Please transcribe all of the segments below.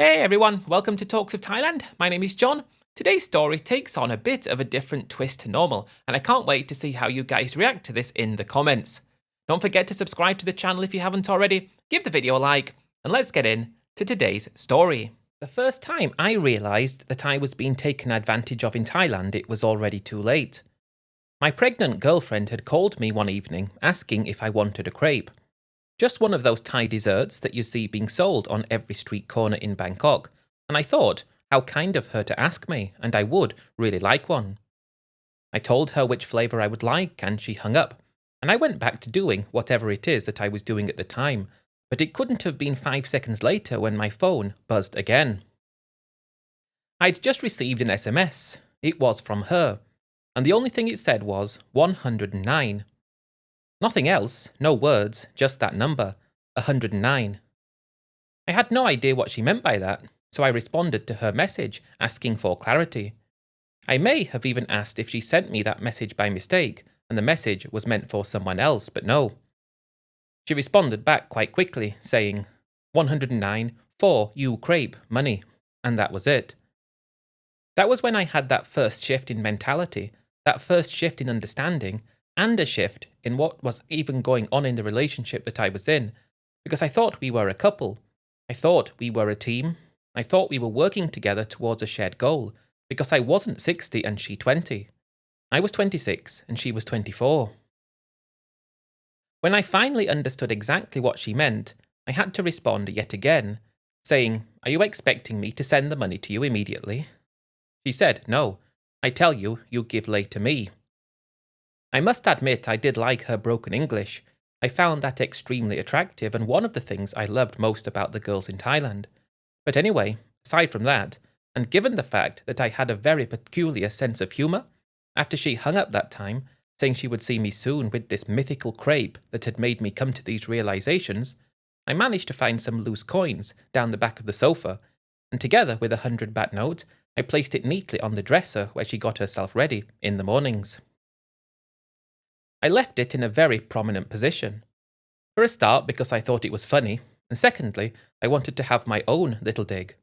Hey everyone, welcome to Talks of Thailand. My name is Jon. Today's story takes on a bit of a different twist to normal, and I can't wait to see how you guys react to this in the comments. Don't forget to subscribe to the channel if you haven't already, give the video a like, and let's get in to today's story. The first time I realised that I was being taken advantage of in Thailand, it was already too late. My pregnant girlfriend had called me one evening asking if I wanted a crepe. Just one of those Thai desserts that you see being sold on every street corner in Bangkok, and I thought how kind of her to ask me, and I would really like one. I told her which flavour I would like, and she hung up, and I went back to doing whatever it is that I was doing at the time, but it couldn't have been 5 seconds later when my phone buzzed again. I'd just received an SMS. It was from her, and the only thing it said was 109. Nothing else, no words, just that number, 109. I had no idea what she meant by that, so I responded to her message, asking for clarity. I may have even asked if she sent me that message by mistake, and the message was meant for someone else, but no. She responded back quite quickly, saying, 109 for you crepe, money, and that was it. That was when I had that first shift in mentality, that first shift in understanding, and a shift in what was even going on in the relationship that I was in, because I thought we were a couple. I thought we were a team. I thought we were working together towards a shared goal, because I wasn't 60 and she 20. I was 26 and she was 24. When I finally understood exactly what she meant, I had to respond yet again, saying, "Are you expecting me to send the money to you immediately?" She said, "No. I tell you, you give late to me." I must admit I did like her broken English. I found that extremely attractive and one of the things I loved most about the girls in Thailand. But anyway, aside from that, and given the fact that I had a very peculiar sense of humour, after she hung up that time, saying she would see me soon with this mythical crepe that had made me come to these realizations, I managed to find some loose coins down the back of the sofa, and together with 100 baht note, I placed it neatly on the dresser where she got herself ready in the mornings. I left it in a very prominent position. For a start, because I thought it was funny, and secondly, I wanted to have my own little dig.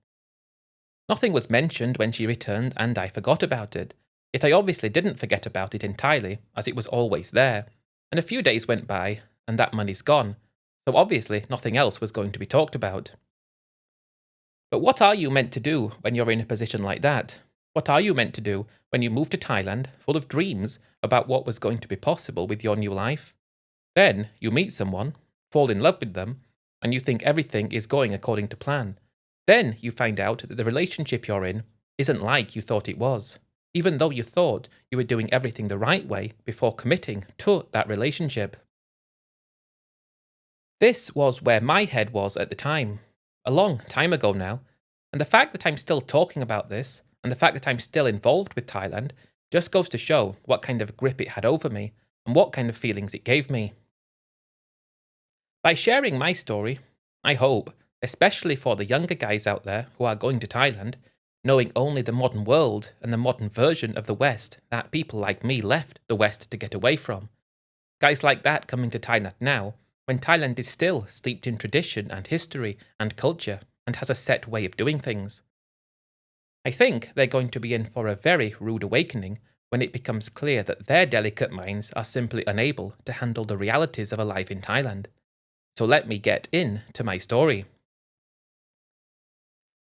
Nothing was mentioned when she returned, and I forgot about it. Yet I obviously didn't forget about it entirely, as it was always there, and a few days went by, and that money's gone, so obviously nothing else was going to be talked about. But what are you meant to do when you're in a position like that? What are you meant to do when you move to Thailand, full of dreams about what was going to be possible with your new life? Then you meet someone, fall in love with them, and you think everything is going according to plan. Then you find out that the relationship you're in isn't like you thought it was, even though you thought you were doing everything the right way before committing to that relationship. This was where my head was at the time, a long time ago now, and the fact that I'm still talking about this, and the fact that I'm still involved with Thailand, just goes to show what kind of grip it had over me, and what kind of feelings it gave me. By sharing my story, I hope, especially for the younger guys out there who are going to Thailand, knowing only the modern world and the modern version of the West that people like me left the West to get away from. Guys like that coming to Thailand now, when Thailand is still steeped in tradition and history and culture and has a set way of doing things. I think they're going to be in for a very rude awakening when it becomes clear that their delicate minds are simply unable to handle the realities of a life in Thailand. So let me get into my story.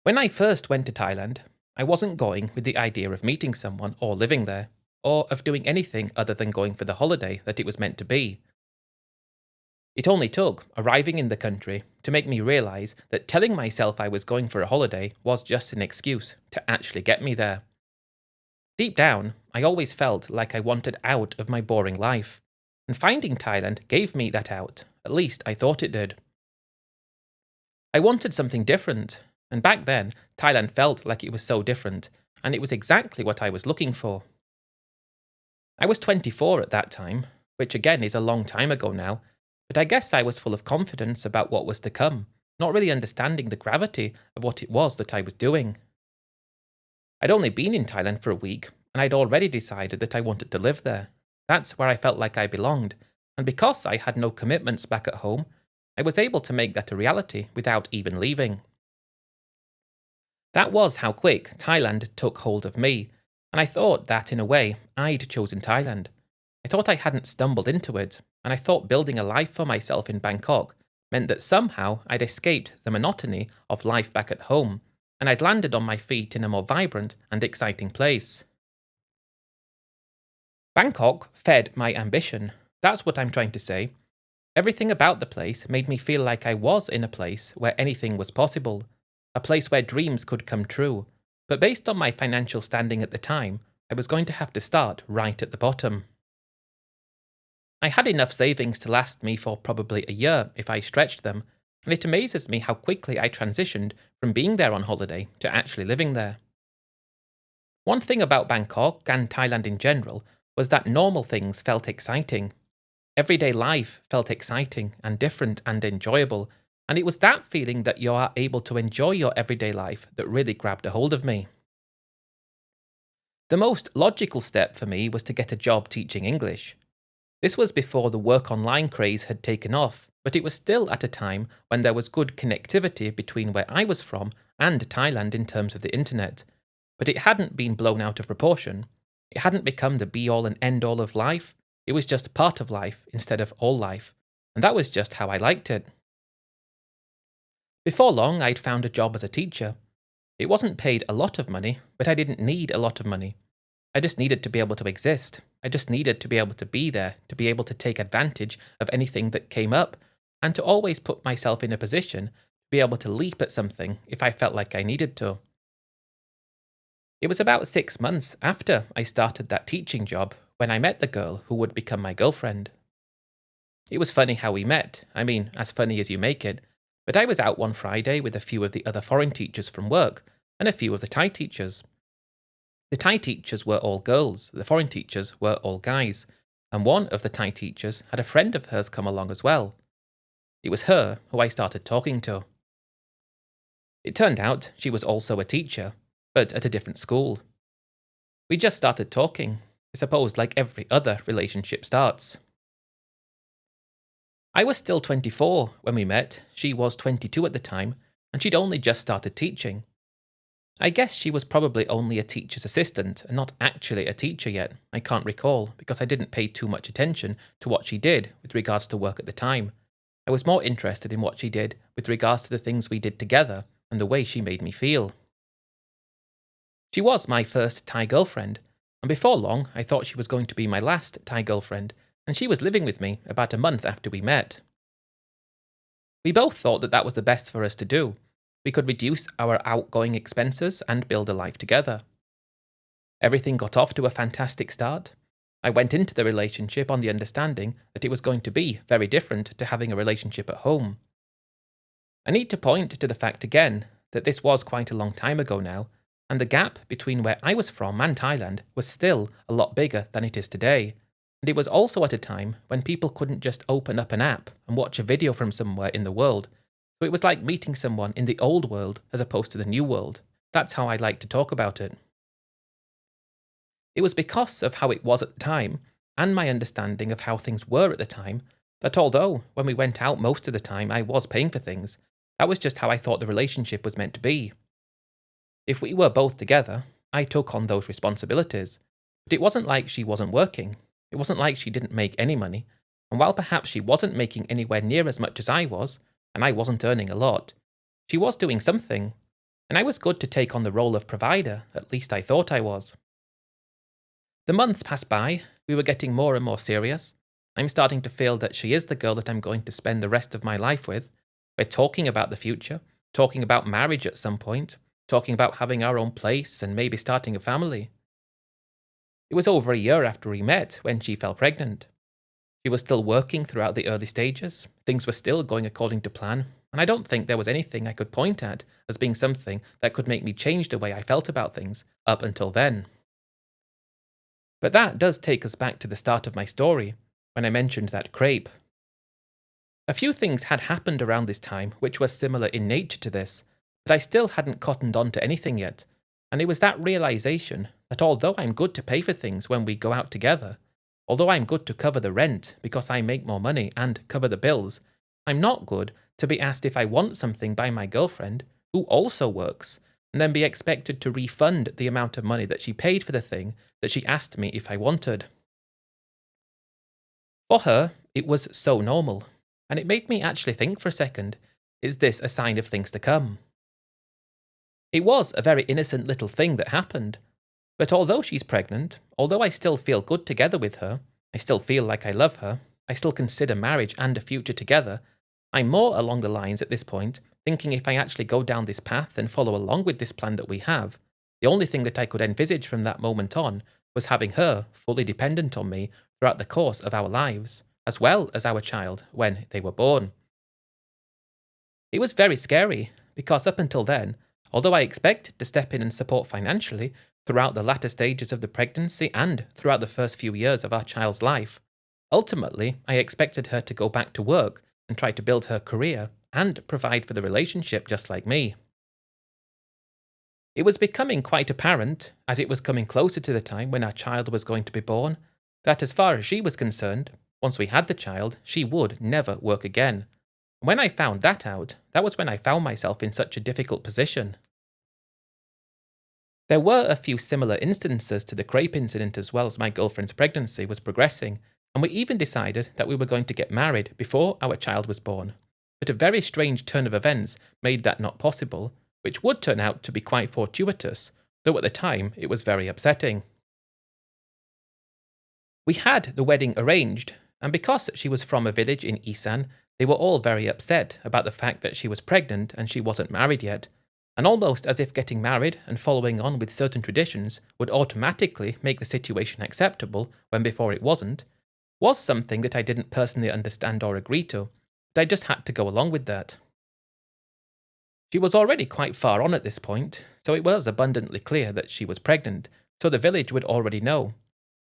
When I first went to Thailand, I wasn't going with the idea of meeting someone or living there, or of doing anything other than going for the holiday that it was meant to be. It only took arriving in the country to make me realise that telling myself I was going for a holiday was just an excuse to actually get me there. Deep down, I always felt like I wanted out of my boring life, and finding Thailand gave me that out, at least I thought it did. I wanted something different, and back then, Thailand felt like it was so different, and it was exactly what I was looking for. I was 24 at that time, which again is a long time ago now, but I guess I was full of confidence about what was to come, not really understanding the gravity of what it was that I was doing. I'd only been in Thailand for a week, and I'd already decided that I wanted to live there. That's where I felt like I belonged, and because I had no commitments back at home, I was able to make that a reality without even leaving. That was how quick Thailand took hold of me, and I thought that, in a way, I'd chosen Thailand. I thought I hadn't stumbled into it, and I thought building a life for myself in Bangkok meant that somehow I'd escaped the monotony of life back at home, and I'd landed on my feet in a more vibrant and exciting place. Bangkok fed my ambition. That's what I'm trying to say. Everything about the place made me feel like I was in a place where anything was possible, a place where dreams could come true. But based on my financial standing at the time, I was going to have to start right at the bottom. I had enough savings to last me for probably a year if I stretched them, and it amazes me how quickly I transitioned from being there on holiday to actually living there. One thing about Bangkok and Thailand in general was that normal things felt exciting. Everyday life felt exciting and different and enjoyable, and it was that feeling that you are able to enjoy your everyday life that really grabbed a hold of me. The most logical step for me was to get a job teaching English. This was before the work online craze had taken off, but it was still at a time when there was good connectivity between where I was from and Thailand in terms of the internet. But it hadn't been blown out of proportion. It hadn't become the be-all and end-all of life. It was just part of life instead of all life, and that was just how I liked it. Before long, I'd found a job as a teacher. It wasn't paid a lot of money, but I didn't need a lot of money. I just needed to be able to exist. I just needed to be able to be there, to be able to take advantage of anything that came up, and to always put myself in a position to be able to leap at something if I felt like I needed to. It was about 6 months after I started that teaching job when I met the girl who would become my girlfriend. It was funny how we met, I mean, as funny as you make it, but I was out one Friday with a few of the other foreign teachers from work, and a few of the Thai teachers. The Thai teachers were all girls, the foreign teachers were all guys, and one of the Thai teachers had a friend of hers come along as well. It was her who I started talking to. It turned out she was also a teacher, but at a different school. We just started talking, I suppose like every other relationship starts. I was still 24 when we met, she was 22 at the time, and she'd only just started teaching. I guess she was probably only a teacher's assistant and not actually a teacher yet, I can't recall, because I didn't pay too much attention to what she did with regards to work at the time. I was more interested in what she did with regards to the things we did together and the way she made me feel. She was my first Thai girlfriend, and before long I thought she was going to be my last Thai girlfriend, and she was living with me about a month after we met. We both thought that that was the best for us to do. We could reduce our outgoing expenses and build a life together. Everything got off to a fantastic start. I went into the relationship on the understanding that it was going to be very different to having a relationship at home. I need to point to the fact again that this was quite a long time ago now, and the gap between where I was from and Thailand was still a lot bigger than it is today. And it was also at a time when people couldn't just open up an app and watch a video from somewhere in the world. So it was like meeting someone in the old world as opposed to the new world. That's how I like to talk about it. It was because of how it was at the time, and my understanding of how things were at the time, that although when we went out most of the time I was paying for things, that was just how I thought the relationship was meant to be. If we were both together, I took on those responsibilities. But it wasn't like she wasn't working. It wasn't like she didn't make any money. And while perhaps she wasn't making anywhere near as much as I was, and I wasn't earning a lot, she was doing something, and I was good to take on the role of provider, at least I thought I was. The months passed by, we were getting more and more serious. I'm starting to feel that she is the girl that I'm going to spend the rest of my life with. We're talking about the future, talking about marriage at some point, talking about having our own place and maybe starting a family. It was over a year after we met when she fell pregnant. She was still working throughout the early stages, things were still going according to plan, and I don't think there was anything I could point at as being something that could make me change the way I felt about things up until then. But that does take us back to the start of my story, when I mentioned that crepe. A few things had happened around this time which were similar in nature to this, but I still hadn't cottoned on to anything yet, and it was that realization that although I'm good to pay for things when we go out together, although I'm good to cover the rent because I make more money and cover the bills, I'm not good to be asked if I want something by my girlfriend, who also works, and then be expected to refund the amount of money that she paid for the thing that she asked me if I wanted. For her, it was so normal, and it made me actually think for a second, is this a sign of things to come? It was a very innocent little thing that happened, but although she's pregnant, although I still feel good together with her, I still feel like I love her, I still consider marriage and a future together, I'm more along the lines at this point, thinking if I actually go down this path and follow along with this plan that we have, the only thing that I could envisage from that moment on was having her fully dependent on me throughout the course of our lives, as well as our child when they were born. It was very scary, because up until then, although I expected to step in and support financially throughout the latter stages of the pregnancy and throughout the first few years of our child's life, ultimately I expected her to go back to work and try to build her career and provide for the relationship just like me. It was becoming quite apparent, as it was coming closer to the time when our child was going to be born, that as far as she was concerned, once we had the child, she would never work again. When I found that out, that was when I found myself in such a difficult position. There were a few similar instances to the crepe incident as well as my girlfriend's pregnancy was progressing, and we even decided that we were going to get married before our child was born. But a very strange turn of events made that not possible, which would turn out to be quite fortuitous, though at the time it was very upsetting. We had the wedding arranged, and because she was from a village in Isan, they were all very upset about the fact that she was pregnant and she wasn't married yet, and almost as if getting married and following on with certain traditions would automatically make the situation acceptable when before it wasn't, was something that I didn't personally understand or agree to, but I just had to go along with that. She was already quite far on at this point, so it was abundantly clear that she was pregnant, so the village would already know.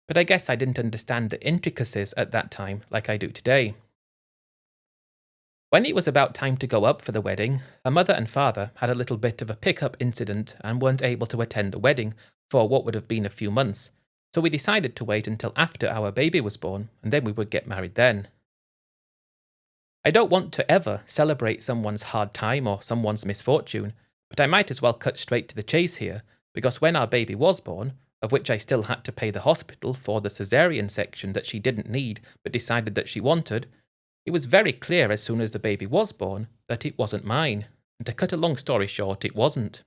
But I guess I didn't understand the intricacies at that time like I do today. When it was about time to go up for the wedding, her mother and father had a little bit of a pick-up incident and weren't able to attend the wedding for what would have been a few months, so we decided to wait until after our baby was born, and then we would get married then. I don't want to ever celebrate someone's hard time or someone's misfortune, but I might as well cut straight to the chase here, because when our baby was born, of which I still had to pay the hospital for the cesarean section that she didn't need but decided that she wanted, it was very clear as soon as the baby was born that it wasn't mine, and to cut a long story short, it wasn't.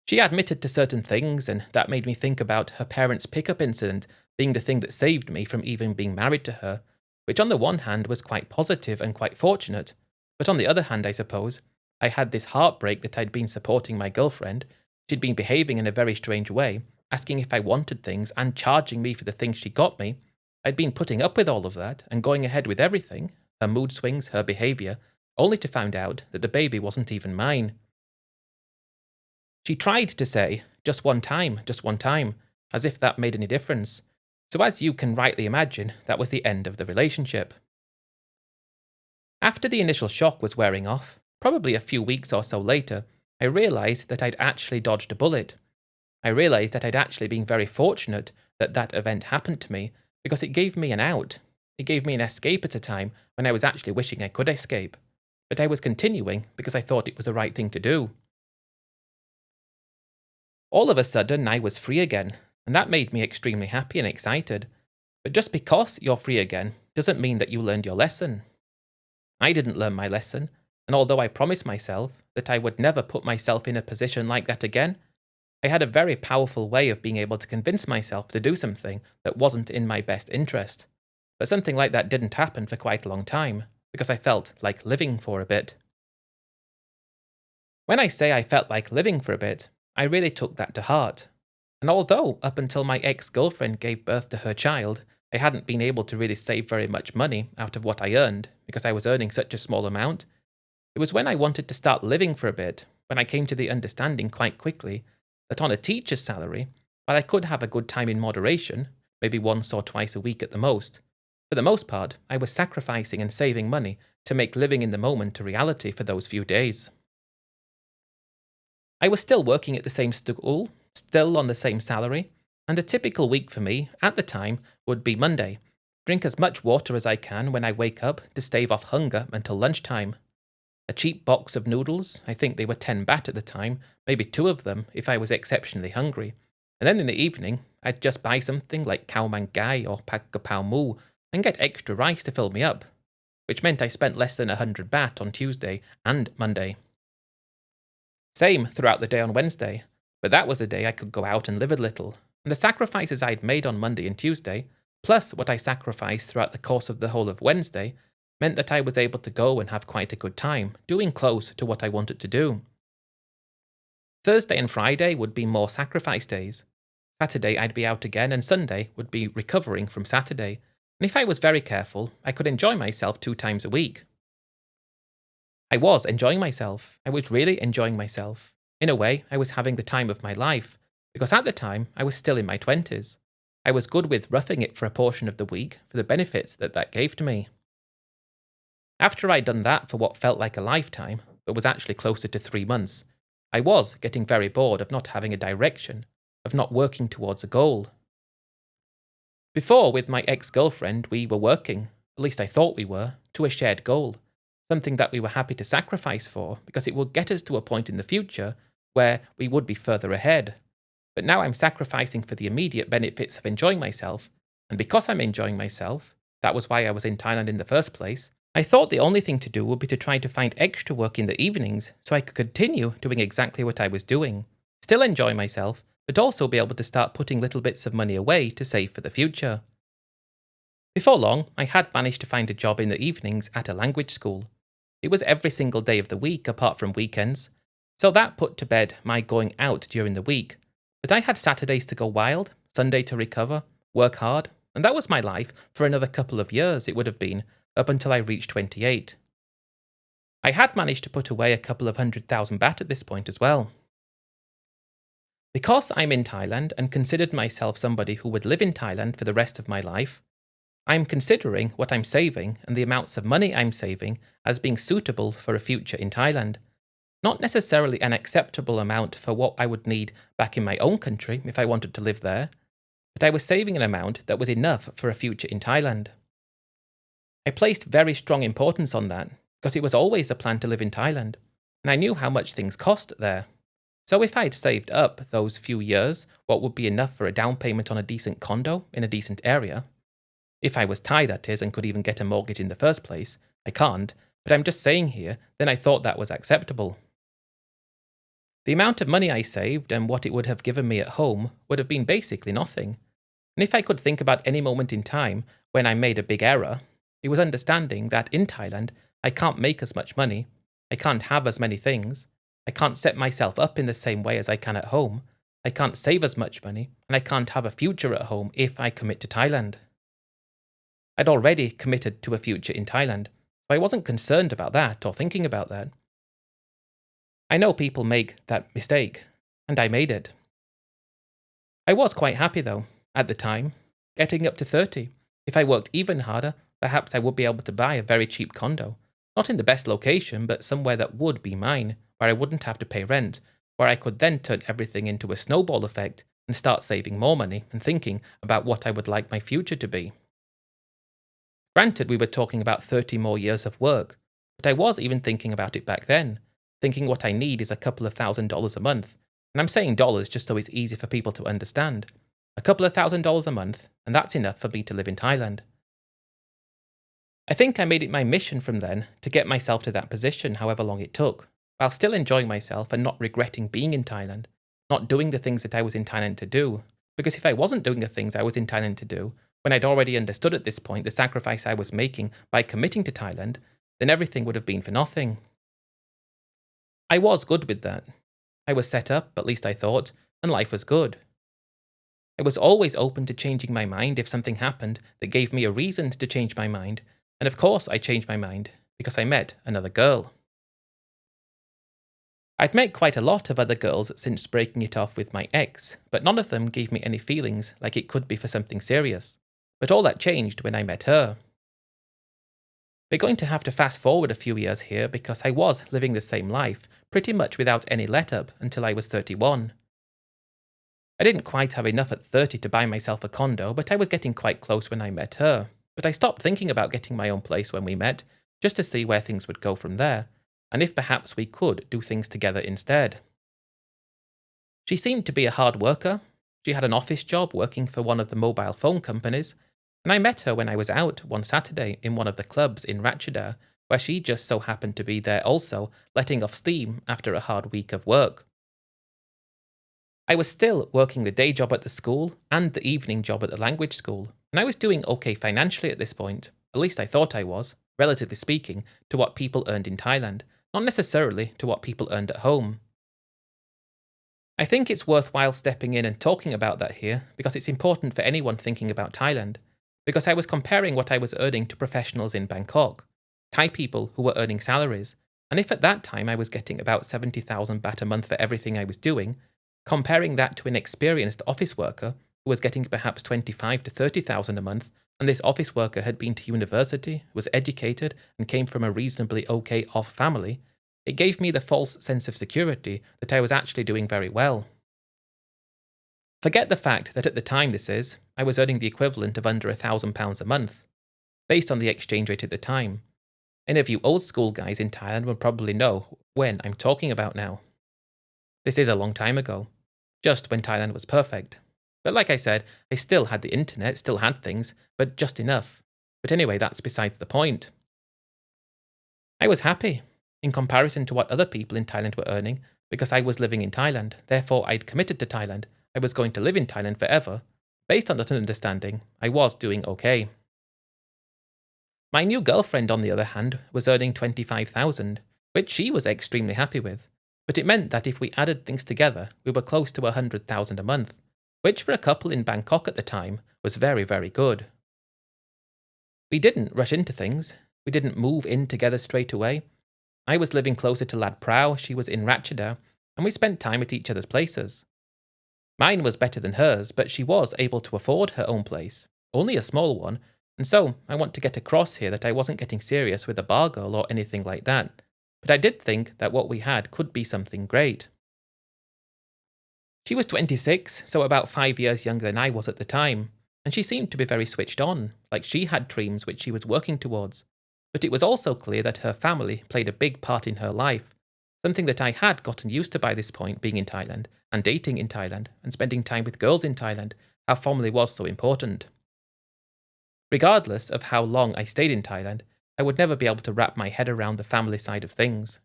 She admitted to certain things, and that made me think about her parents' pickup incident being the thing that saved me from even being married to her, which on the one hand was quite positive and quite fortunate, but on the other hand, I suppose, I had this heartbreak that I'd been supporting my girlfriend, she'd been behaving in a very strange way, asking if I wanted things and charging me for the things she got me. I'd been putting up with all of that and going ahead with everything, her mood swings, her behaviour, only to find out that the baby wasn't even mine. She tried to say, just one time, as if that made any difference. So as you can rightly imagine, that was the end of the relationship. After the initial shock was wearing off, probably a few weeks or so later, I realised that I'd actually dodged a bullet. I realised that I'd actually been very fortunate that that event happened to me, because it gave me an out. It gave me an escape at a time when I was actually wishing I could escape. But I was continuing because I thought it was the right thing to do. All of a sudden, I was free again, and that made me extremely happy and excited. But just because you're free again doesn't mean that you learned your lesson. I didn't learn my lesson, and although I promised myself that I would never put myself in a position like that again, I had a very powerful way of being able to convince myself to do something that wasn't in my best interest. But something like that didn't happen for quite a long time, because I felt like living for a bit. When I say I felt like living for a bit, I really took that to heart. And although up until my ex-girlfriend gave birth to her child, I hadn't been able to really save very much money out of what I earned, because I was earning such a small amount, it was when I wanted to start living for a bit, when I came to the understanding quite quickly that on a teacher's salary, while I could have a good time in moderation, maybe once or twice a week at the most, for the most part, I was sacrificing and saving money to make living in the moment a reality for those few days. I was still working at the same school, still on the same salary, and a typical week for me, at the time, would be Monday. Drink as much water as I can when I wake up to stave off hunger until lunchtime. a cheap box of noodles. I think they were 10 baht at the time, maybe 2 of them if I was exceptionally hungry. And then in the evening, I'd just buy something like khao man gai or pak kapao mu and get extra rice to fill me up, which meant I spent less than 100 baht on Tuesday and Monday. Same throughout the day on Wednesday, but that was the day I could go out and live a little, and the sacrifices I'd made on Monday and Tuesday, plus what I sacrificed throughout the course of the whole of Wednesday, meant that I was able to go and have quite a good time, doing close to what I wanted to do. Thursday and Friday would be more sacrifice days. Saturday I'd be out again, and Sunday would be recovering from Saturday, and if I was very careful, I could enjoy myself 2 times a week. I was enjoying myself. I was really enjoying myself. In a way, I was having the time of my life, because at the time, I was still in my 20s. I was good with roughing it for a portion of the week for the benefits that gave to me. After I'd done that for what felt like a lifetime, but was actually closer to 3 months, I was getting very bored of not having a direction, of not working towards a goal. Before, with my ex-girlfriend, we were working, at least I thought we were, to a shared goal, something that we were happy to sacrifice for because it would get us to a point in the future where we would be further ahead. But now I'm sacrificing for the immediate benefits of enjoying myself, and because I'm enjoying myself, that was why I was in Thailand in the first place, I thought the only thing to do would be to try to find extra work in the evenings so I could continue doing exactly what I was doing, still enjoy myself, but also be able to start putting little bits of money away to save for the future. Before long, I had managed to find a job in the evenings at a language school. It was every single day of the week apart from weekends, so that put to bed my going out during the week. But I had Saturdays to go wild, Sunday to recover, work hard, and that was my life for another couple of years it would have been, up until I reached 28. I had managed to put away a couple of 100,000 baht at this point as well. Because I'm in Thailand and considered myself somebody who would live in Thailand for the rest of my life, I'm considering what I'm saving and the amounts of money I'm saving as being suitable for a future in Thailand. Not necessarily an acceptable amount for what I would need back in my own country if I wanted to live there, but I was saving an amount that was enough for a future in Thailand. I placed very strong importance on that because it was always the plan to live in Thailand, and I knew how much things cost there. So if I'd saved up those few years what would be enough for a down payment on a decent condo in a decent area, if I was Thai that is and could even get a mortgage in the first place, I can't, but I'm just saying here, then I thought that was acceptable. The amount of money I saved and what it would have given me at home would have been basically nothing. And if I could think about any moment in time when I made a big error, it was understanding that in Thailand I can't make as much money, I can't have as many things, I can't set myself up in the same way as I can at home, I can't save as much money, and I can't have a future at home if I commit to Thailand. I'd already committed to a future in Thailand, so I wasn't concerned about that or thinking about that. I know people make that mistake, and I made it. I was quite happy though, at the time, getting up to 30. If I worked even harder, perhaps I would be able to buy a very cheap condo. Not in the best location, but somewhere that would be mine, where I wouldn't have to pay rent, where I could then turn everything into a snowball effect and start saving more money and thinking about what I would like my future to be. Granted, we were talking about 30 more years of work, but I was even thinking about it back then, thinking what I need is a couple of $1,000s a month, and I'm saying dollars just so it's easy for people to understand. A couple of $1,000s a month, and that's enough for me to live in Thailand. I think I made it my mission from then to get myself to that position however long it took, while still enjoying myself and not regretting being in Thailand, not doing the things that I was in Thailand to do, because if I wasn't doing the things I was in Thailand to do, when I'd already understood at this point the sacrifice I was making by committing to Thailand, then everything would have been for nothing. I was good with that. I was set up, at least I thought, and life was good. I was always open to changing my mind if something happened that gave me a reason to change my mind, and of course I changed my mind because I met another girl. I'd met quite a lot of other girls since breaking it off with my ex, but none of them gave me any feelings like it could be for something serious. But all that changed when I met her. We're going to have to fast forward a few years here because I was living the same life, pretty much without any let-up until I was 31. I didn't quite have enough at 30 to buy myself a condo, but I was getting quite close when I met her. But I stopped thinking about getting my own place when we met, just to see where things would go from there. and if perhaps we could do things together instead. She seemed to be a hard worker. She had an office job working for one of the mobile phone companies, and I met her when I was out one Saturday in one of the clubs in Ratchada, where she just so happened to be there also, letting off steam after a hard week of work. I was still working the day job at the school and the evening job at the language school, and I was doing okay financially at this point. At least I thought I was, relatively speaking, to what people earned in Thailand, not necessarily to what people earned at home. I think it's worthwhile stepping in and talking about that here because it's important for anyone thinking about Thailand, because I was comparing what I was earning to professionals in Bangkok, Thai people who were earning salaries, and if at that time I was getting about 70,000 baht a month for everything I was doing, comparing that to an experienced office worker who was getting perhaps 25 to 30,000 a month, and this office worker had been to university, was educated, and came from a reasonably okay off family, it gave me the false sense of security that I was actually doing very well. Forget the fact that at the time I was earning the equivalent of under £1,000 a month, based on the exchange rate at the time. Any of you old school guys in Thailand will probably know when I'm talking about now. This is a long time ago, just when Thailand was perfect. But like I said, I still had the internet, still had things, but just enough. But anyway, that's besides the point. I was happy, in comparison to what other people in Thailand were earning, because I was living in Thailand, therefore I'd committed to Thailand, I was going to live in Thailand forever. Based on that understanding, I was doing okay. My new girlfriend, on the other hand, was earning 25,000, which she was extremely happy with, but it meant that if we added things together, we were close to 100,000 a month, which for a couple in Bangkok at the time was very, very good. We didn't rush into things. We didn't move in together straight away. I was living closer to Lad Prao, she was in Ratchada, and we spent time at each other's places. Mine was better than hers, but she was able to afford her own place, only a small one, and so I want to get across here that I wasn't getting serious with a bar girl or anything like that, but I did think that what we had could be something great. She was 26, so about 5 years younger than I was at the time, and she seemed to be very switched on, like she had dreams which she was working towards. But it was also clear that her family played a big part in her life, something that I had gotten used to by this point, being in Thailand, and dating in Thailand, and spending time with girls in Thailand, how family was so important. Regardless of how long I stayed in Thailand, I would never be able to wrap my head around the family side of things.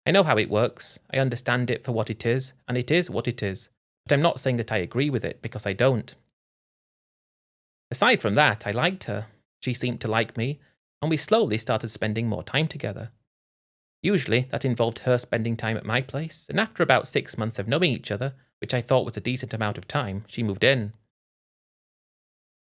I know how it works, I understand it for what it is, and it is what it is, but I'm not saying that I agree with it because I don't. Aside from that, I liked her, she seemed to like me, and we slowly started spending more time together. Usually, that involved her spending time at my place, and after about 6 months of knowing each other, which I thought was a decent amount of time, she moved in.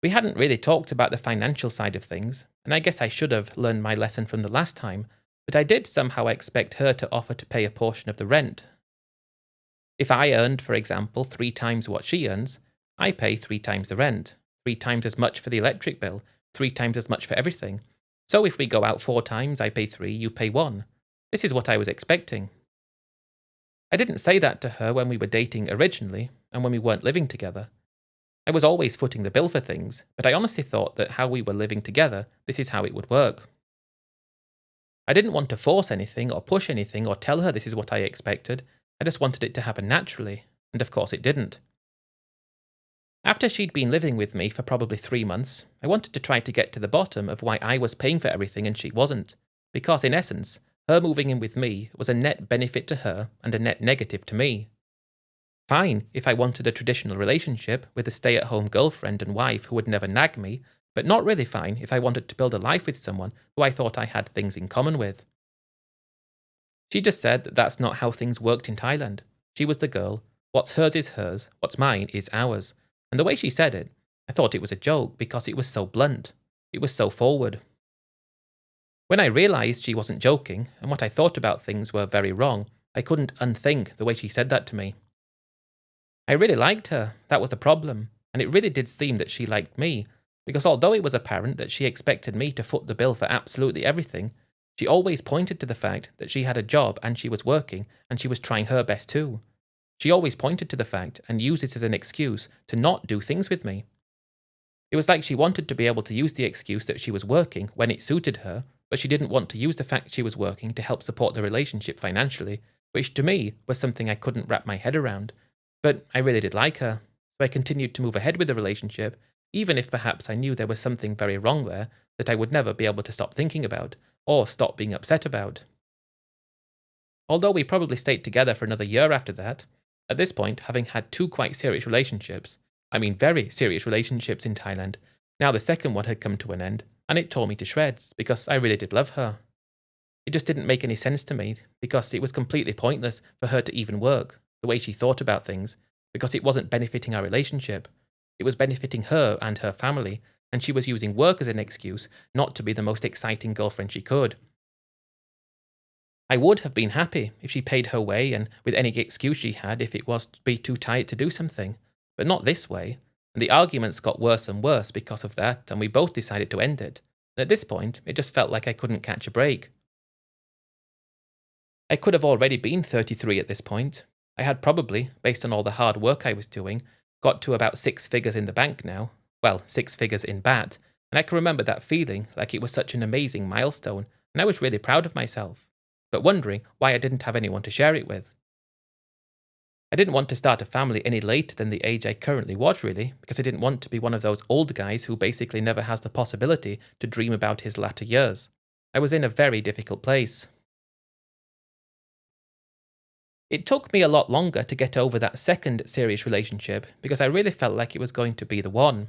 We hadn't really talked about the financial side of things, and I guess I should have learned my lesson from the last time, but I did somehow expect her to offer to pay a portion of the rent. If I earned, for example, 3 times what she earns, I pay 3 times the rent, 3 times as much for the electric bill, 3 times as much for everything. So if we go out 4 times, I pay 3, you pay 1. This is what I was expecting. I didn't say that to her when we were dating originally, and when we weren't living together. I was always footing the bill for things, but I honestly thought that how we were living together, this is how it would work. I didn't want to force anything or push anything or tell her this is what I expected. I just wanted it to happen naturally, and of course it didn't. After she'd been living with me for probably 3 months, I wanted to try to get to the bottom of why I was paying for everything and she wasn't, because in essence, her moving in with me was a net benefit to her and a net negative to me. Fine if I wanted a traditional relationship with a stay-at-home girlfriend and wife who would never nag me, but not really fine if I wanted to build a life with someone who I thought I had things in common with. She just said that that's not how things worked in Thailand. She was the girl. What's hers is hers, what's mine is ours. And the way she said it, I thought it was a joke because it was so blunt. It was so forward. When I realised she wasn't joking, and what I thought about things were very wrong, I couldn't unthink the way she said that to me. I really liked her, that was the problem, and it really did seem that she liked me, because although it was apparent that she expected me to foot the bill for absolutely everything, she always pointed to the fact that she had a job and she was working, and she was trying her best too. She always pointed to the fact and used it as an excuse to not do things with me. It was like she wanted to be able to use the excuse that she was working when it suited her, but she didn't want to use the fact she was working to help support the relationship financially, which to me was something I couldn't wrap my head around. But I really did like her, so I continued to move ahead with the relationship, even if perhaps I knew there was something very wrong there that I would never be able to stop thinking about, or stop being upset about. Although we probably stayed together for another year after that, at this point, having had two quite serious relationships, I mean very serious relationships in Thailand, now the second one had come to an end, and it tore me to shreds, because I really did love her. It just didn't make any sense to me, because it was completely pointless for her to even work, the way she thought about things, because it wasn't benefiting our relationship. It was benefiting her and her family, and she was using work as an excuse not to be the most exciting girlfriend she could. I would have been happy if she paid her way and with any excuse she had if it was to be too tired to do something, but not this way, and the arguments got worse and worse because of that, and we both decided to end it. And at this point, it just felt like I couldn't catch a break. I could have already been 33 at this point. I had probably, based on all the hard work I was doing, got to about 6 figures in the bank now. Well, 6 figures in baht, and I can remember that feeling like it was such an amazing milestone, and I was really proud of myself, but wondering why I didn't have anyone to share it with. I didn't want to start a family any later than the age I currently was, really, because I didn't want to be one of those old guys who basically never has the possibility to dream about his latter years. I was in a very difficult place. It took me a lot longer to get over that second serious relationship because I really felt like it was going to be the one.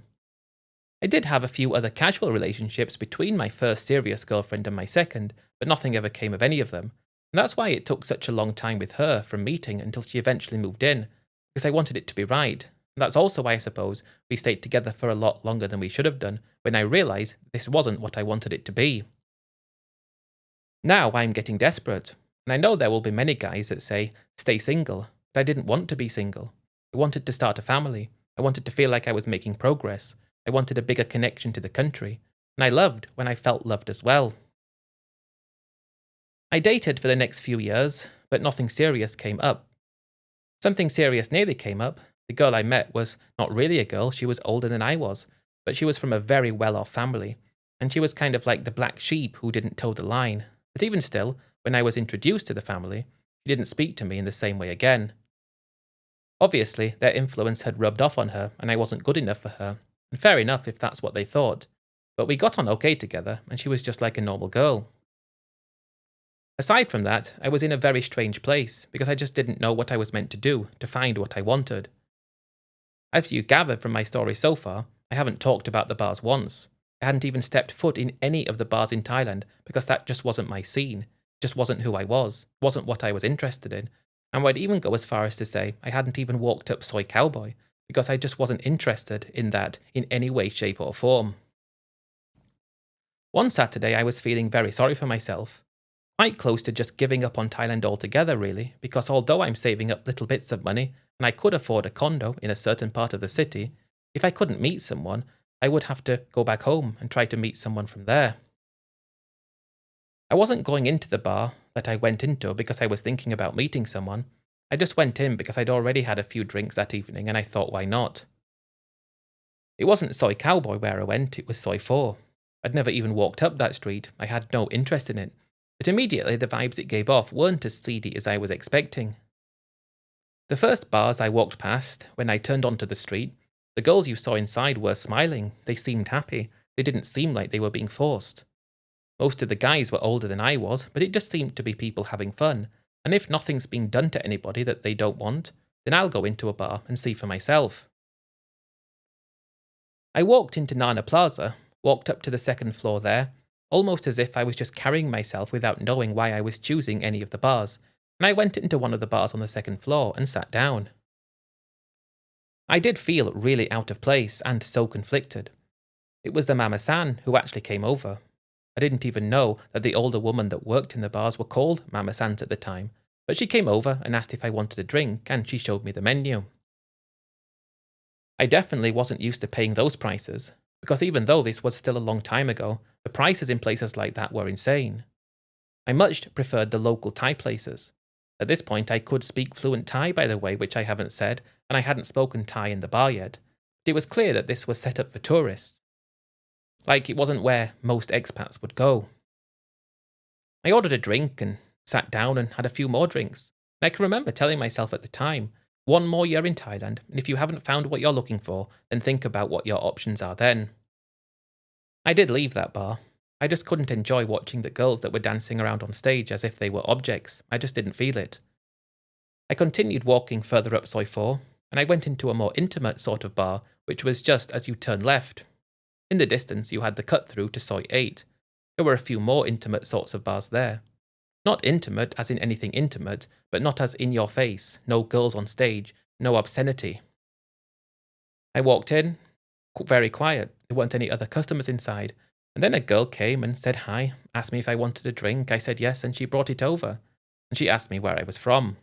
I did have a few other casual relationships between my first serious girlfriend and my second, but nothing ever came of any of them. And that's why it took such a long time with her from meeting until she eventually moved in, because I wanted it to be right. And that's also why I suppose we stayed together for a lot longer than we should have done when I realised this wasn't what I wanted it to be. Now I'm getting desperate, and I know there will be many guys that say, stay single, but I didn't want to be single. I wanted to start a family. I wanted to feel like I was making progress. I wanted a bigger connection to the country, and I loved when I felt loved as well. I dated for the next few years, but nothing serious came up. Something serious nearly came up. The girl I met was not really a girl, she was older than I was, but she was from a very well-off family, and she was kind of like the black sheep who didn't toe the line. But even still, when I was introduced to the family, she didn't speak to me in the same way again. Obviously, their influence had rubbed off on her, and I wasn't good enough for her, and fair enough if that's what they thought. But we got on okay together, and she was just like a normal girl. Aside from that, I was in a very strange place, because I just didn't know what I was meant to do to find what I wanted. As you gathered from my story so far, I haven't talked about the bars once. I hadn't even stepped foot in any of the bars in Thailand, because that just wasn't my scene, just wasn't who I was, wasn't what I was interested in, and I'd even go as far as to say I hadn't even walked up Soy Cowboy, because I just wasn't interested in that in any way, shape or form. One Saturday I was feeling very sorry for myself. Quite close to just giving up on Thailand altogether really, because although I'm saving up little bits of money, and I could afford a condo in a certain part of the city, if I couldn't meet someone, I would have to go back home and try to meet someone from there. I wasn't going into the bar that I went into because I was thinking about meeting someone. I just went in because I'd already had a few drinks that evening and I thought why not. It wasn't Soy Cowboy where I went, it was Soy 4. I'd never even walked up that street, I had no interest in it. But immediately the vibes it gave off weren't as seedy as I was expecting. The first bars I walked past, when I turned onto the street, the girls you saw inside were smiling, they seemed happy, they didn't seem like they were being forced. Most of the guys were older than I was, but it just seemed to be people having fun, and if nothing's being done to anybody that they don't want, then I'll go into a bar and see for myself. I walked into Nana Plaza, walked up to the second floor there, almost as if I was just carrying myself without knowing why I was choosing any of the bars, and I went into one of the bars on the second floor and sat down. I did feel really out of place and so conflicted. It was the Mama-san who actually came over. I didn't even know that the older woman that worked in the bars were called Mama-sans at the time, but she came over and asked if I wanted a drink and she showed me the menu. I definitely wasn't used to paying those prices, because even though this was still a long time ago, the prices in places like that were insane. I much preferred the local Thai places. At this point I could speak fluent Thai, by the way, which I haven't said, and I hadn't spoken Thai in the bar yet, but it was clear that this was set up for tourists. Like it wasn't where most expats would go. I ordered a drink and sat down and had a few more drinks. And I can remember telling myself at the time, one more year in Thailand, and if you haven't found what you're looking for, then think about what your options are then. I did leave that bar. I just couldn't enjoy watching the girls that were dancing around on stage as if they were objects. I just didn't feel it. I continued walking further up Soi 4, and I went into a more intimate sort of bar, which was just as you turn left. In the distance, you had the cut through to Soi 8. There were a few more intimate sorts of bars there. Not intimate as in anything intimate, but not as in your face, no girls on stage, no obscenity. I walked in, very quiet, there weren't any other customers inside, and then a girl came and said hi, asked me if I wanted a drink, I said yes, and she brought it over, and she asked me where I was from.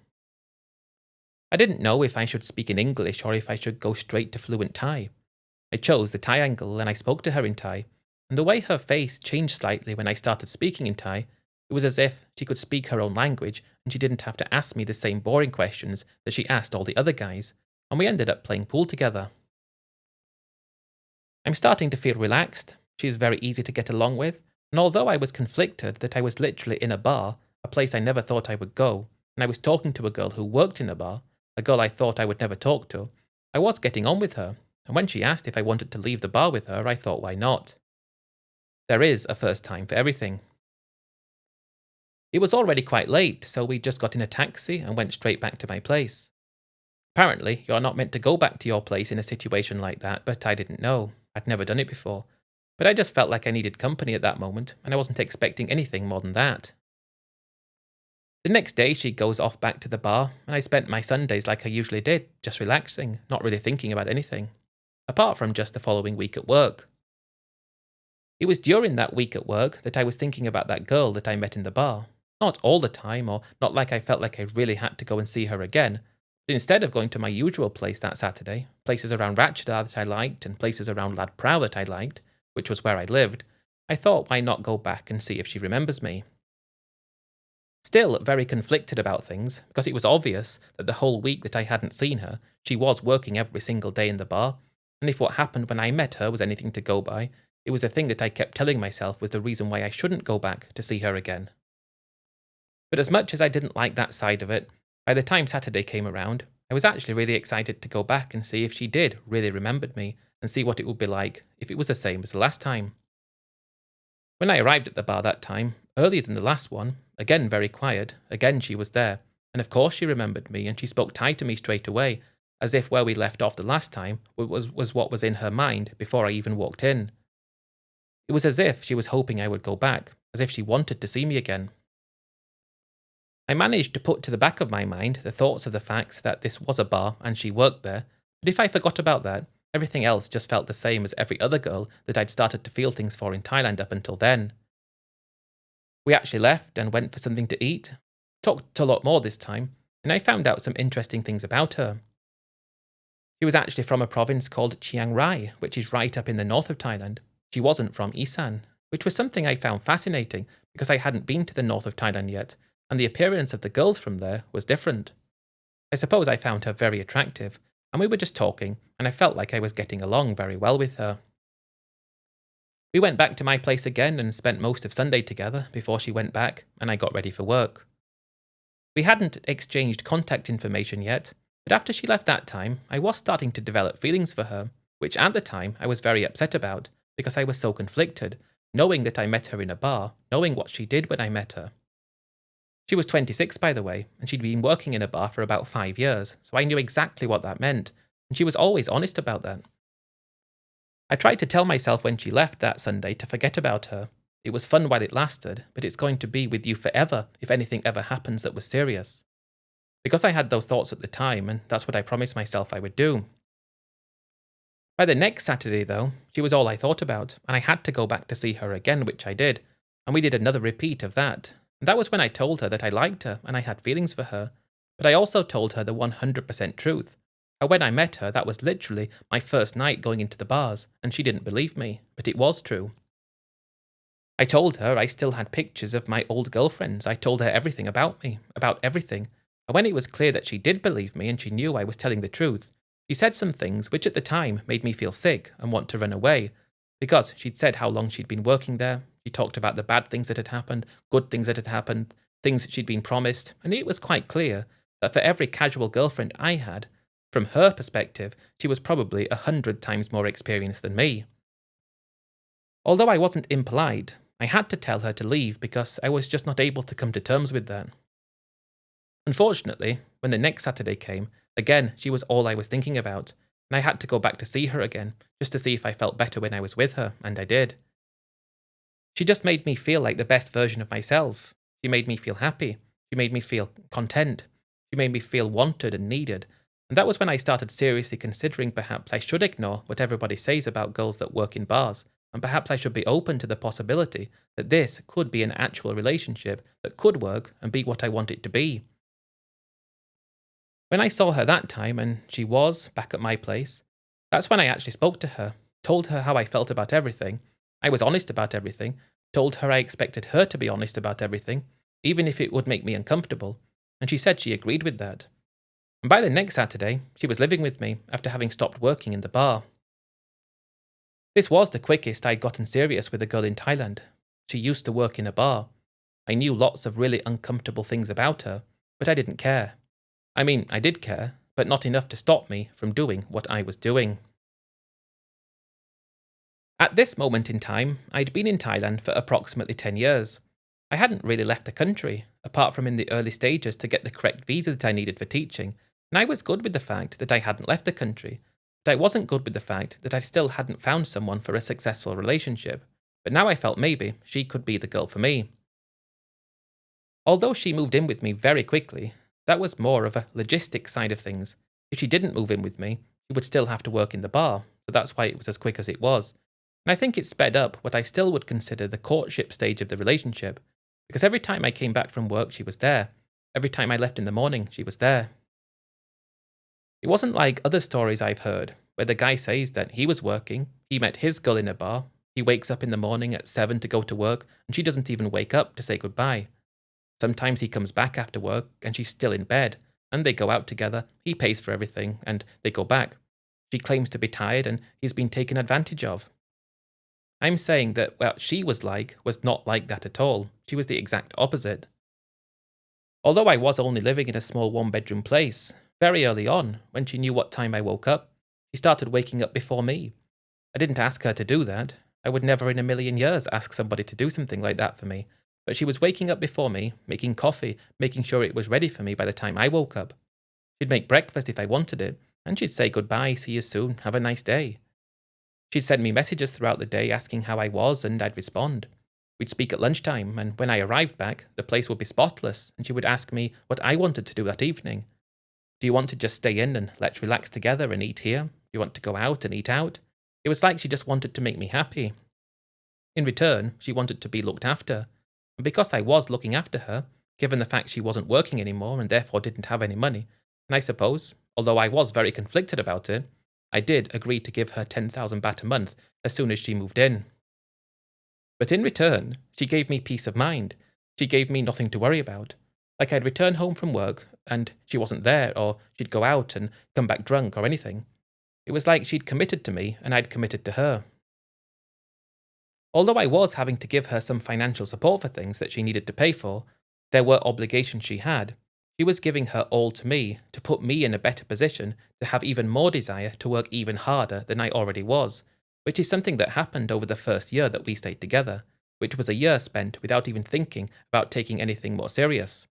I didn't know if I should speak in English or if I should go straight to fluent Thai. I chose the Thai angle and I spoke to her in Thai, and the way her face changed slightly when I started speaking in Thai, it was as if she could speak her own language and she didn't have to ask me the same boring questions that she asked all the other guys, and we ended up playing pool together. I'm starting to feel relaxed, she is very easy to get along with, and although I was conflicted that I was literally in a bar, a place I never thought I would go, and I was talking to a girl who worked in a bar, a girl I thought I would never talk to, I was getting on with her, and when she asked if I wanted to leave the bar with her, I thought why not? There is a first time for everything. It was already quite late, so we just got in a taxi and went straight back to my place. Apparently, you're not meant to go back to your place in a situation like that, but I didn't know. I'd never done it before. But I just felt like I needed company at that moment, and I wasn't expecting anything more than that. The next day, she goes off back to the bar, and I spent my Sundays like I usually did, just relaxing, not really thinking about anything, apart from just the following week at work. It was during that week at work that I was thinking about that girl that I met in the bar. Not all the time, or not like I felt like I really had to go and see her again, but instead of going to my usual place that Saturday, places around Ratchada that I liked and places around Lad Prow that I liked, which was where I lived, I thought why not go back and see if she remembers me. Still very conflicted about things, because it was obvious that the whole week that I hadn't seen her, she was working every single day in the bar, and if what happened when I met her was anything to go by, it was a thing that I kept telling myself was the reason why I shouldn't go back to see her again. But as much as I didn't like that side of it, by the time Saturday came around, I was actually really excited to go back and see if she did really remembered me and see what it would be like if it was the same as the last time. When I arrived at the bar that time, earlier than the last one, again very quiet, again she was there, and of course she remembered me and she spoke Thai to me straight away, as if where we left off the last time was what was in her mind before I even walked in. It was as if she was hoping I would go back, as if she wanted to see me again. I managed to put to the back of my mind the thoughts of the fact that this was a bar and she worked there, but if I forgot about that, everything else just felt the same as every other girl that I'd started to feel things for in Thailand up until then. We actually left and went for something to eat, talked a lot more this time, and I found out some interesting things about her. She was actually from a province called Chiang Rai, which is right up in the north of Thailand. She wasn't from Isan, which was something I found fascinating because I hadn't been to the north of Thailand yet, and the appearance of the girls from there was different. I suppose I found her very attractive, and we were just talking, and I felt like I was getting along very well with her. We went back to my place again and spent most of Sunday together before she went back, and I got ready for work. We hadn't exchanged contact information yet, but after she left that time, I was starting to develop feelings for her, which at the time I was very upset about, because I was so conflicted, knowing that I met her in a bar, knowing what she did when I met her. She was 26, by the way, and she'd been working in a bar for about 5 years, so I knew exactly what that meant, and she was always honest about that. I tried to tell myself when she left that Sunday to forget about her. It was fun while it lasted, but it's going to be with you forever if anything ever happens that was serious. Because I had those thoughts at the time, and that's what I promised myself I would do. By the next Saturday, though, she was all I thought about, and I had to go back to see her again, which I did, and we did another repeat of that. And that was when I told her that I liked her and I had feelings for her, but I also told her the 100% truth. And when I met her, that was literally my first night going into the bars, and she didn't believe me, but it was true. I told her I still had pictures of my old girlfriends. I told her everything about me, about everything. And when it was clear that she did believe me and she knew I was telling the truth, she said some things which at the time made me feel sick and want to run away, because she'd said how long she'd been working there, She talked about the bad things that had happened, good things that had happened, things that she'd been promised, and it was quite clear that for every casual girlfriend I had, from her perspective, she was probably 100 times more experienced than me. Although I wasn't impolite, I had to tell her to leave because I was just not able to come to terms with that. Unfortunately, when the next Saturday came, again she was all I was thinking about, and I had to go back to see her again, just to see if I felt better when I was with her, and I did. She just made me feel like the best version of myself. She made me feel happy. She made me feel content. She made me feel wanted and needed. And that was when I started seriously considering perhaps I should ignore what everybody says about girls that work in bars, and perhaps I should be open to the possibility that this could be an actual relationship that could work and be what I want it to be. When I saw her that time, and she was back at my place, that's when I actually spoke to her, told her how I felt about everything. I was honest about everything, told her I expected her to be honest about everything, even if it would make me uncomfortable, and she said she agreed with that. And by the next Saturday, she was living with me after having stopped working in the bar. This was the quickest I'd gotten serious with a girl in Thailand. She used to work in a bar. I knew lots of really uncomfortable things about her, but I didn't care. I mean, I did care, but not enough to stop me from doing what I was doing. At this moment in time, I'd been in Thailand for approximately 10 years. I hadn't really left the country, apart from in the early stages to get the correct visa that I needed for teaching, and I was good with the fact that I hadn't left the country, but I wasn't good with the fact that I still hadn't found someone for a successful relationship, but now I felt maybe she could be the girl for me. Although she moved in with me very quickly, that was more of a logistic side of things. If she didn't move in with me, she would still have to work in the bar, so that's why it was as quick as it was. And I think it sped up what I still would consider the courtship stage of the relationship, because every time I came back from work, she was there. Every time I left in the morning, she was there. It wasn't like other stories I've heard, where the guy says that he was working, he met his girl in a bar, he wakes up in the morning at 7 to go to work, and she doesn't even wake up to say goodbye. Sometimes he comes back after work and she's still in bed, and they go out together, he pays for everything, and they go back. She claims to be tired and he's been taken advantage of. I'm saying that what she was not like that at all. She was the exact opposite. Although I was only living in a small one-bedroom place, very early on, when she knew what time I woke up, she started waking up before me. I didn't ask her to do that. I would never in a million years ask somebody to do something like that for me. But she was waking up before me, making coffee, making sure it was ready for me by the time I woke up. She'd make breakfast if I wanted it, and she'd say goodbye, see you soon, have a nice day. She'd send me messages throughout the day asking how I was, and I'd respond. We'd speak at lunchtime, and when I arrived back, the place would be spotless, and she would ask me what I wanted to do that evening. Do you want to just stay in and let's relax together and eat here? Do you want to go out and eat out? It was like she just wanted to make me happy. In return, she wanted to be looked after. And because I was looking after her, given the fact she wasn't working anymore and therefore didn't have any money, and I suppose, although I was very conflicted about it, I did agree to give her 10,000 baht a month as soon as she moved in. But in return, she gave me peace of mind. She gave me nothing to worry about. Like I'd return home from work and she wasn't there, or she'd go out and come back drunk or anything. It was like she'd committed to me and I'd committed to her. Although I was having to give her some financial support for things that she needed to pay for, there were obligations she had. She was giving her all to me to put me in a better position to have even more desire to work even harder than I already was, which is something that happened over the first year that we stayed together, which was a year spent without even thinking about taking anything more serious.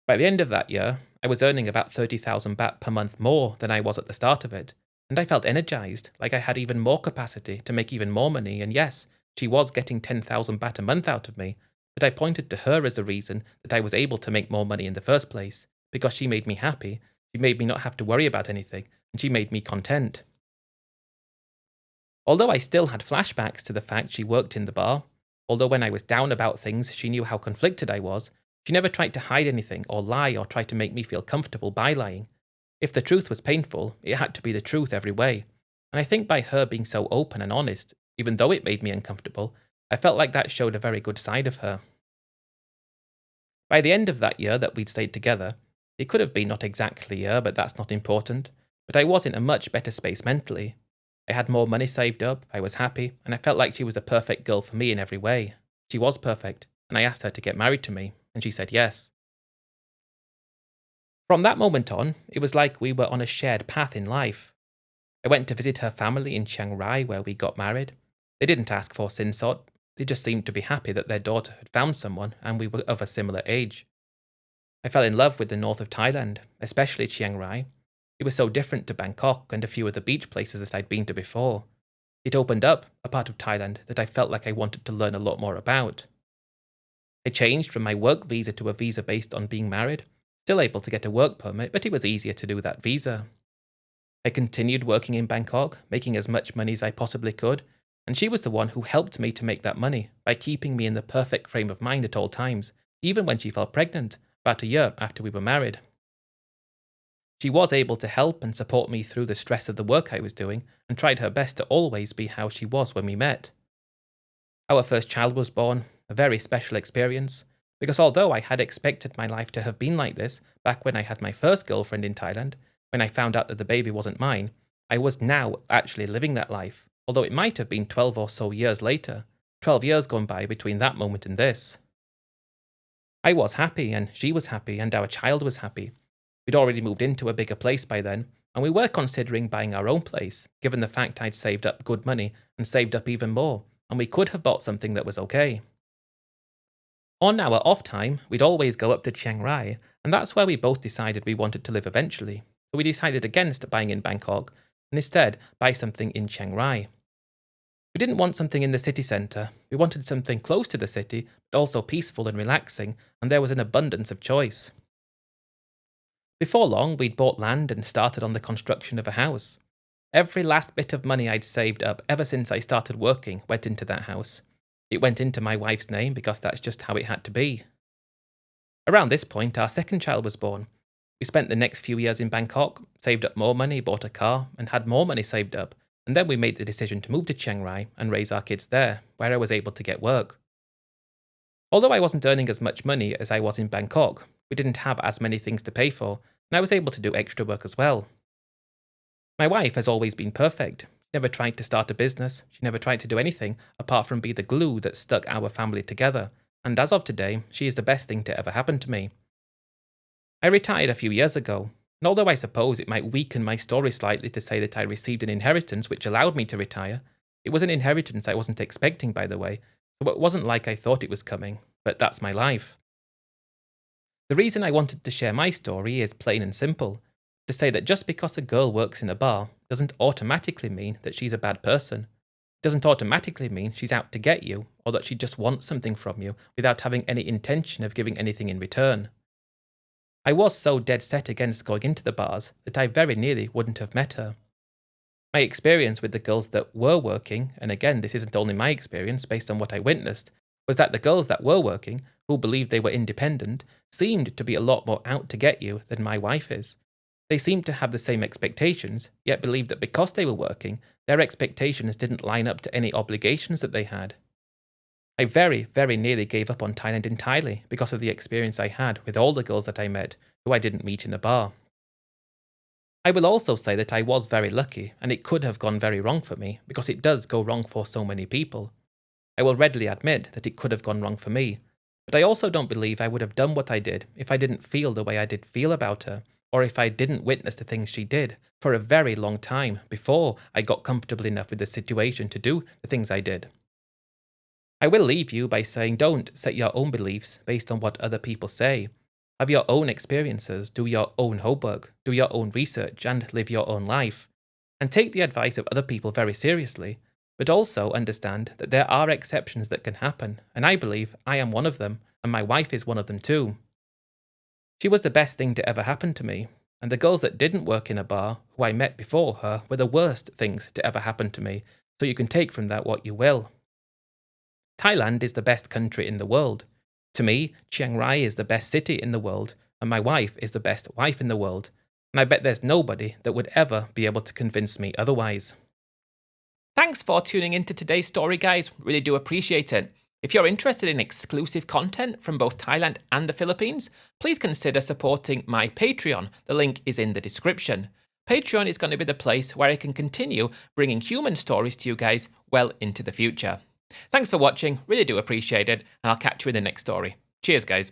By the end of that year, I was earning about 30,000 baht per month more than I was at the start of it, and I felt energized, like I had even more capacity to make even more money, and yes, she was getting 10,000 baht a month out of me, but I pointed to her as the reason that I was able to make more money in the first place, because she made me happy, she made me not have to worry about anything, and she made me content. Although I still had flashbacks to the fact she worked in the bar, although when I was down about things she knew how conflicted I was, she never tried to hide anything or lie or try to make me feel comfortable by lying. If the truth was painful, it had to be the truth every way, and I think by her being so open and honest, even though it made me uncomfortable, I felt like that showed a very good side of her. By the end of that year that we'd stayed together, it could have been not exactly a year, but that's not important, but I was in a much better space mentally. I had more money saved up, I was happy, and I felt like she was a perfect girl for me in every way. She was perfect, and I asked her to get married to me, and she said yes. From that moment on, it was like we were on a shared path in life. I went to visit her family in Chiang Rai where we got married. They didn't ask for sinsot, they just seemed to be happy that their daughter had found someone and we were of a similar age. I fell in love with the north of Thailand, especially Chiang Rai. It was so different to Bangkok and a few of the beach places that I'd been to before. It opened up a part of Thailand that I felt like I wanted to learn a lot more about. I changed from my work visa to a visa based on being married, still able to get a work permit, but it was easier to do that visa. I continued working in Bangkok, making as much money as I possibly could, and she was the one who helped me to make that money by keeping me in the perfect frame of mind at all times, even when she fell pregnant, about a year after we were married. She was able to help and support me through the stress of the work I was doing, and tried her best to always be how she was when we met. Our first child was born, a very special experience, because although I had expected my life to have been like this back when I had my first girlfriend in Thailand, when I found out that the baby wasn't mine, I was now actually living that life, although it might have been 12 or so years later, 12 years gone by between that moment and this. I was happy, and she was happy, and our child was happy. We'd already moved into a bigger place by then, and we were considering buying our own place, given the fact I'd saved up good money and saved up even more, and we could have bought something that was okay. On our off time, we'd always go up to Chiang Rai, and that's where we both decided we wanted to live eventually. So we decided against buying in Bangkok, and instead buy something in Chiang Rai. We didn't want something in the city centre, we wanted something close to the city, but also peaceful and relaxing, and there was an abundance of choice. Before long, we'd bought land and started on the construction of a house. Every last bit of money I'd saved up ever since I started working went into that house. It went into my wife's name because that's just how it had to be. Around this point, our second child was born. We spent the next few years in Bangkok, saved up more money, bought a car, and had more money saved up, and then we made the decision to move to Chiang Rai and raise our kids there, where I was able to get work. Although I wasn't earning as much money as I was in Bangkok, we didn't have as many things to pay for, and I was able to do extra work as well. My wife has always been perfect. She never tried to start a business, she never tried to do anything apart from be the glue that stuck our family together, and as of today, she is the best thing to ever happen to me. I retired a few years ago, and although I suppose it might weaken my story slightly to say that I received an inheritance which allowed me to retire, it was an inheritance I wasn't expecting, by the way, so it wasn't like I thought it was coming, but that's my life. The reason I wanted to share my story is plain and simple, to say that just because a girl works in a bar doesn't automatically mean that she's a bad person. It doesn't automatically mean she's out to get you, or that she just wants something from you without having any intention of giving anything in return. I was so dead set against going into the bars that I very nearly wouldn't have met her. My experience with the girls that were working, and again this isn't only my experience based on what I witnessed, was that the girls that were working, who believed they were independent, seemed to be a lot more out to get you than my wife is. They seemed to have the same expectations, yet believed that because they were working, their expectations didn't line up to any obligations that they had. I very, very nearly gave up on Thailand entirely because of the experience I had with all the girls that I met who I didn't meet in a bar. I will also say that I was very lucky, and it could have gone very wrong for me, because it does go wrong for so many people. I will readily admit that it could have gone wrong for me, but I also don't believe I would have done what I did if I didn't feel the way I did feel about her, or if I didn't witness the things she did for a very long time before I got comfortable enough with the situation to do the things I did. I will leave you by saying don't set your own beliefs based on what other people say. Have your own experiences, do your own homework, do your own research, and live your own life. And take the advice of other people very seriously, but also understand that there are exceptions that can happen, and I believe I am one of them, and my wife is one of them too. She was the best thing to ever happen to me, and the girls that didn't work in a bar, who I met before her, were the worst things to ever happen to me, so you can take from that what you will. Thailand is the best country in the world. To me, Chiang Rai is the best city in the world, and my wife is the best wife in the world, and I bet there's nobody that would ever be able to convince me otherwise. Thanks for tuning into today's story, guys. Really do appreciate it. If you're interested in exclusive content from both Thailand and the Philippines, please consider supporting my Patreon. The link is in the description. Patreon is going to be the place where I can continue bringing human stories to you guys well into the future. Thanks for watching, really do appreciate it, and I'll catch you in the next story. Cheers, guys.